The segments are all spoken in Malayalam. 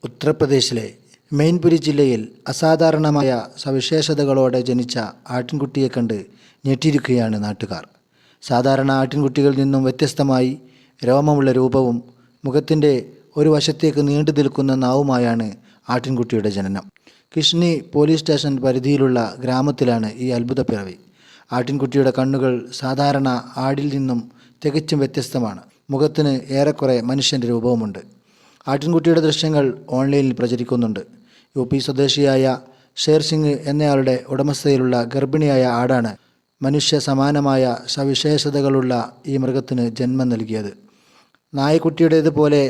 ഉത്തർപ്രദേശിലെ മെയിൻപുരി ജില്ലയിൽ അസാധാരണമായ സവിശേഷതകളോടെ ജനിച്ച ആട്ടിൻകുട്ടിയെ കണ്ട് ഞെട്ടിയിരിക്കുകയാണ് നാട്ടുകാർ. സാധാരണ ആട്ടിൻകുട്ടികളിൽ നിന്നും വ്യത്യസ്തമായി രോമമുള്ള രൂപവും മുഖത്തിൻ്റെ ഒരു വശത്തേക്ക് നീണ്ടു നിൽക്കുന്ന നാവുമായാണ് ആട്ടിൻകുട്ടിയുടെ ജനനം. കിഷ്നി പോലീസ് സ്റ്റേഷൻ പരിധിയിലുള്ള ഗ്രാമത്തിലാണ് ഈ അത്ഭുത പിറവി. ആട്ടിൻകുട്ടിയുടെ കണ്ണുകൾ സാധാരണ ആടിൽ നിന്നും തികച്ചും വ്യത്യസ്തമാണ്. മുഖത്തിന് ഏറെക്കുറെ മനുഷ്യൻ്റെ രൂപവുമുണ്ട്. ആട്ടിൻകുട്ടിയുടെ ദൃശ്യങ്ങൾ ഓൺലൈനിൽ പ്രചരിക്കുന്നുണ്ട്. UP സ്വദേശിയായ ഷേർ സിംഗ് എന്നയാളുടെ ഉടമസ്ഥതയിലുള്ള ഗർഭിണിയായ ആടാണ് മനുഷ്യ സമാനമായ സവിശേഷതകളുള്ള ഈ മൃഗത്തിന് ജന്മം നൽകിയത്. നായക്കുട്ടിയുടേതുപോലെ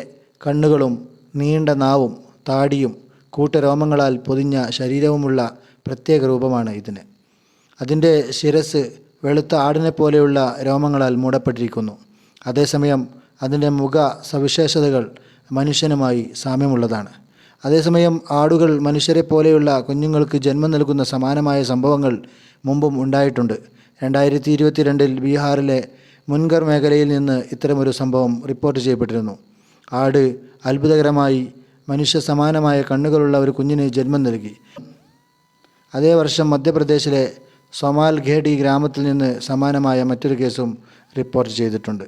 കണ്ണുകളും നീണ്ട നാവും താടിയും കൂട്ടരോമങ്ങളാൽ പൊതിഞ്ഞ ശരീരവുമുള്ള പ്രത്യേക രൂപമാണ് ഇതിന്. അതിൻ്റെ ശിരസ് വെളുത്ത ആടിനെപ്പോലെയുള്ള രോമങ്ങളാൽ മൂടപ്പെട്ടിരിക്കുന്നു. അതേസമയം അതിൻ്റെ മുഖ സവിശേഷതകൾ മനുഷ്യനുമായി സാമ്യമുള്ളതാണ്. അതേസമയം ആടുകൾ മനുഷ്യരെ പോലെയുള്ള കുഞ്ഞുങ്ങൾക്ക് ജന്മം നൽകുന്ന സമാനമായ സംഭവങ്ങൾ മുമ്പും ഉണ്ടായിട്ടുണ്ട്. 2022 ബീഹാറിലെ മുൻഗർ മേഖലയിൽ നിന്ന് ഇത്തരമൊരു സംഭവം റിപ്പോർട്ട് ചെയ്യപ്പെട്ടിരുന്നു. ആട് അത്ഭുതകരമായി മനുഷ്യ സമാനമായ കണ്ണുകളുള്ള ഒരു കുഞ്ഞിന് ജന്മം നൽകി. അതേ വർഷം മധ്യപ്രദേശിലെ സൊമാൽഖേഡി ഗ്രാമത്തിൽ നിന്ന് സമാനമായ മറ്റൊരു കേസും റിപ്പോർട്ട് ചെയ്തിട്ടുണ്ട്.